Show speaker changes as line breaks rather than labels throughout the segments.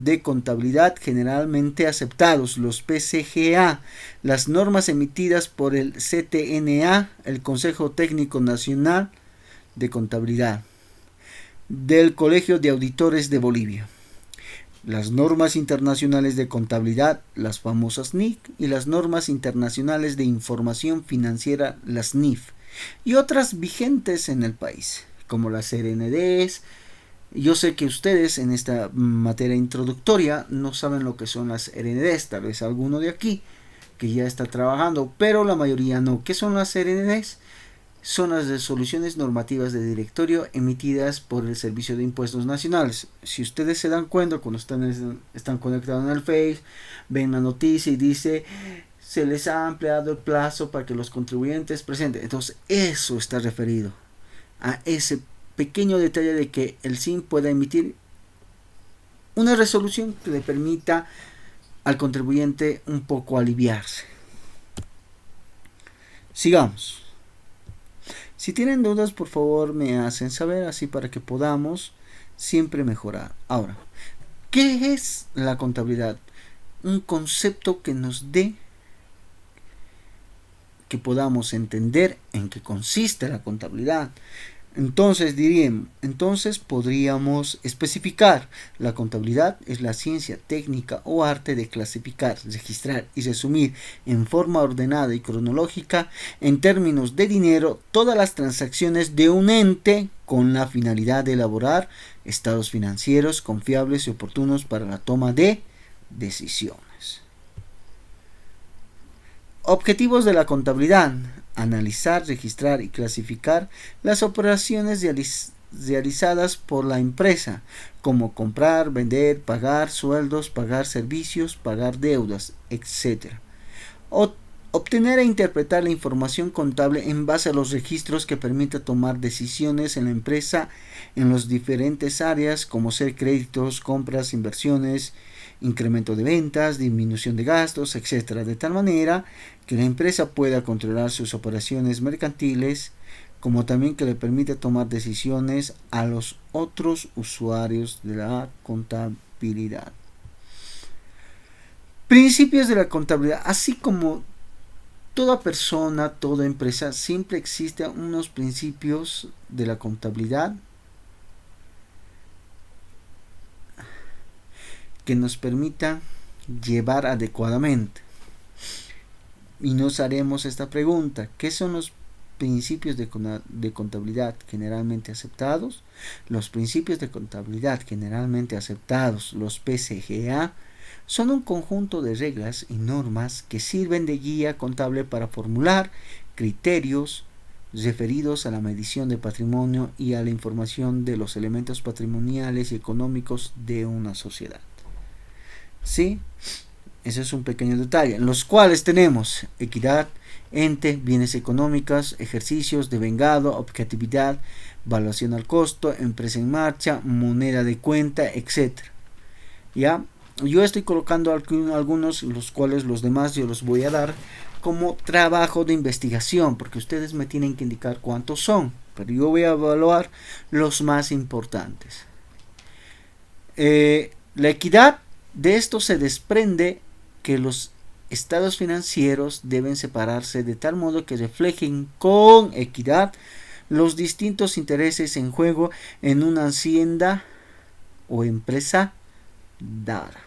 de contabilidad generalmente aceptados, los PCGA, las normas emitidas por el CTNA, el Consejo Técnico Nacional de Contabilidad, del Colegio de Auditores de Bolivia, las normas internacionales de contabilidad, las famosas NIC, y las normas internacionales de información financiera, las NIF, y otras vigentes en el país, como las RNDs. Yo sé que ustedes en esta materia introductoria no saben lo que son las RNDs, tal vez alguno de aquí que ya está trabajando, pero la mayoría no. ¿Qué son las RNDs? Son las resoluciones normativas de directorio emitidas por el Servicio de Impuestos Nacionales. Si ustedes se dan cuenta cuando están conectados en el Face, ven la noticia y dice se les ha ampliado el plazo para que los contribuyentes presenten. Entonces eso está referido a ese pequeño detalle de que el SIM pueda emitir una resolución que le permita al contribuyente un poco aliviarse. Sigamos. Si tienen dudas, por favor me hacen saber, así para que podamos siempre mejorar. Ahora, ¿qué es la contabilidad? Un concepto que nos dé que podamos entender en qué consiste la contabilidad. Entonces podríamos especificar: la contabilidad es la ciencia, técnica o arte de clasificar, registrar y resumir en forma ordenada y cronológica, en términos de dinero, todas las transacciones de un ente con la finalidad de elaborar estados financieros confiables y oportunos para la toma de decisiones. Objetivos de la contabilidad: analizar, registrar y clasificar las operaciones realizadas por la empresa, como comprar, vender, pagar sueldos, pagar servicios, pagar deudas, etc. Obtener e interpretar la información contable en base a los registros que permita tomar decisiones en la empresa en las diferentes áreas, como ser créditos, compras, inversiones, incremento de ventas, disminución de gastos, etc., de tal manera que la empresa pueda controlar sus operaciones mercantiles, como también que le permita tomar decisiones a los otros usuarios de la contabilidad. Principios de la contabilidad: así como toda persona, toda empresa, siempre existen unos principios de la contabilidad que nos permita llevar adecuadamente. Y nos haremos esta pregunta: ¿qué son los principios de contabilidad generalmente aceptados? Los principios de contabilidad generalmente aceptados, los PCGA, son un conjunto de reglas y normas que sirven de guía contable para formular criterios referidos a la medición de patrimonio y a la información de los elementos patrimoniales y económicos de una sociedad. ¿Sí? Ese es un pequeño detalle, en los cuales tenemos equidad, ente, bienes económicos, ejercicios, devengado, objetividad, valuación al costo, empresa en marcha, moneda de cuenta, etc. ¿Ya? Yo estoy colocando algunos, los cuales los demás yo los voy a dar como trabajo de investigación, porque ustedes me tienen que indicar cuántos son, pero yo voy a evaluar los más importantes. La equidad: de esto se desprende que los estados financieros deben separarse de tal modo que reflejen con equidad los distintos intereses en juego en una hacienda o empresa dada.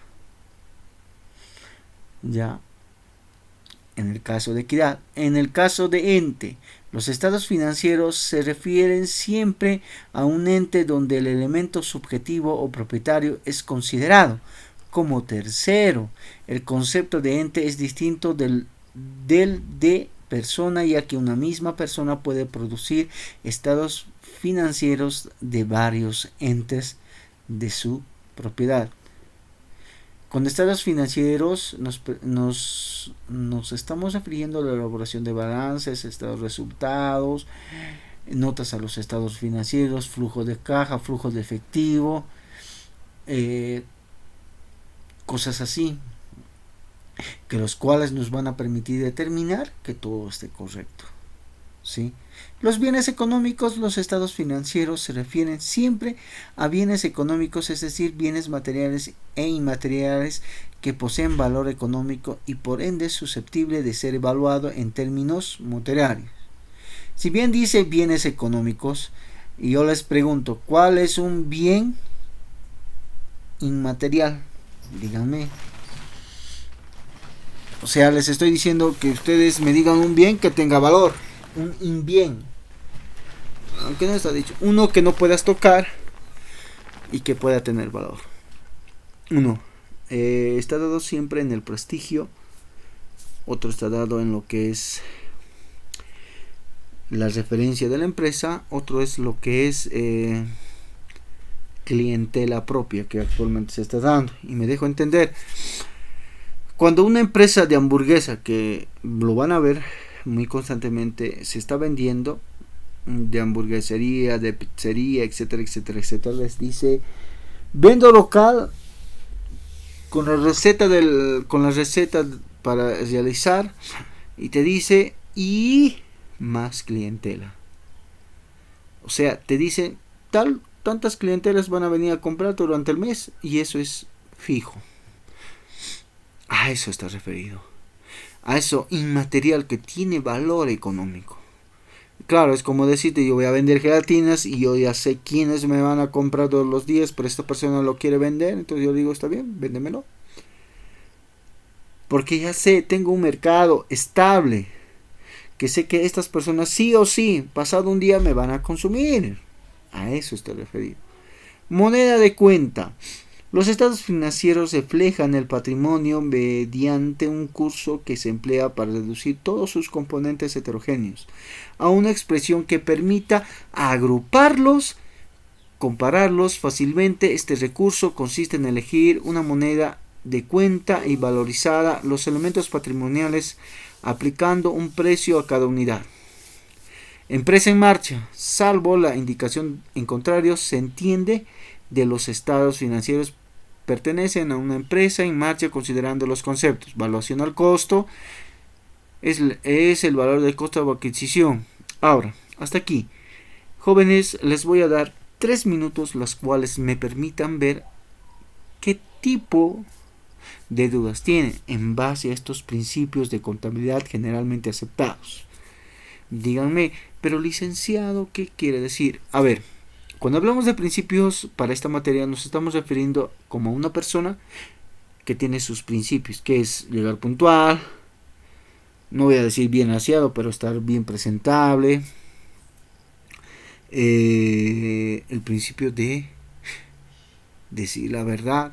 Ya, en el caso de equidad. En el caso de ente, los estados financieros se refieren siempre a un ente donde el elemento subjetivo o propietario es considerado como tercero. El concepto de ente es distinto del de persona, ya que una misma persona puede producir estados financieros de varios entes de su propiedad. Con estados financieros nos estamos refiriendo a la elaboración de balances, estados de resultados, notas a los estados financieros, flujo de caja, flujo de efectivo, cosas así, que los cuales nos van a permitir determinar que todo esté correcto. ¿sí? Los bienes económicos, los estados financieros se refieren siempre a bienes económicos, es decir, bienes materiales e inmateriales que poseen valor económico y por ende es susceptible de ser evaluado en términos monetarios. Si bien dice bienes económicos, y yo les pregunto, ¿cuál es un bien inmaterial? Díganme. O sea, les estoy diciendo que ustedes me digan un bien que tenga valor, un inbien. Aunque no está dicho. Uno que no puedas tocar y que pueda tener valor. Uno, está dado siempre en el prestigio. Otro está dado en lo que es la referencia de la empresa. Otro es lo que es clientela propia que actualmente se está dando. Y me dejo entender. Cuando una empresa de hamburguesa, que lo van a ver muy constantemente, se está vendiendo, de hamburguesería, de pizzería, etcétera, etcétera, etcétera, les dice: vendo local con la receta para realizar, y te dice y más clientela. O sea, te dice tantas clientelas van a venir a comprar durante el mes y eso es fijo. A eso está referido. A eso inmaterial que tiene valor económico. Claro, es como decirte, yo voy a vender gelatinas y yo ya sé quiénes me van a comprar todos los días, pero esta persona lo quiere vender, entonces yo digo, está bien, véndemelo. Porque ya sé, tengo un mercado estable, que sé que estas personas sí o sí, pasado un día me van a consumir. A eso está referido. Moneda de cuenta. Los estados financieros reflejan el patrimonio mediante un curso que se emplea para reducir todos sus componentes heterogéneos a una expresión que permita agruparlos, compararlos fácilmente. Este recurso consiste en elegir una moneda de cuenta y valorizada los elementos patrimoniales aplicando un precio a cada unidad. Empresa en marcha, salvo la indicación en contrario, se entiende de los estados financieros pertenecen a una empresa en marcha considerando los conceptos. Valuación al costo es el valor del costo de adquisición. Ahora, hasta aquí. Jóvenes, les voy a dar 3 minutos los cuales me permitan ver qué tipo de dudas tienen en base a estos principios de contabilidad generalmente aceptados. Díganme, pero licenciado, ¿qué quiere decir? A ver, cuando hablamos de principios para esta materia nos estamos refiriendo como a una persona que tiene sus principios, que es llegar puntual, no voy a decir bien aseado, pero estar bien presentable, el principio de decir la verdad,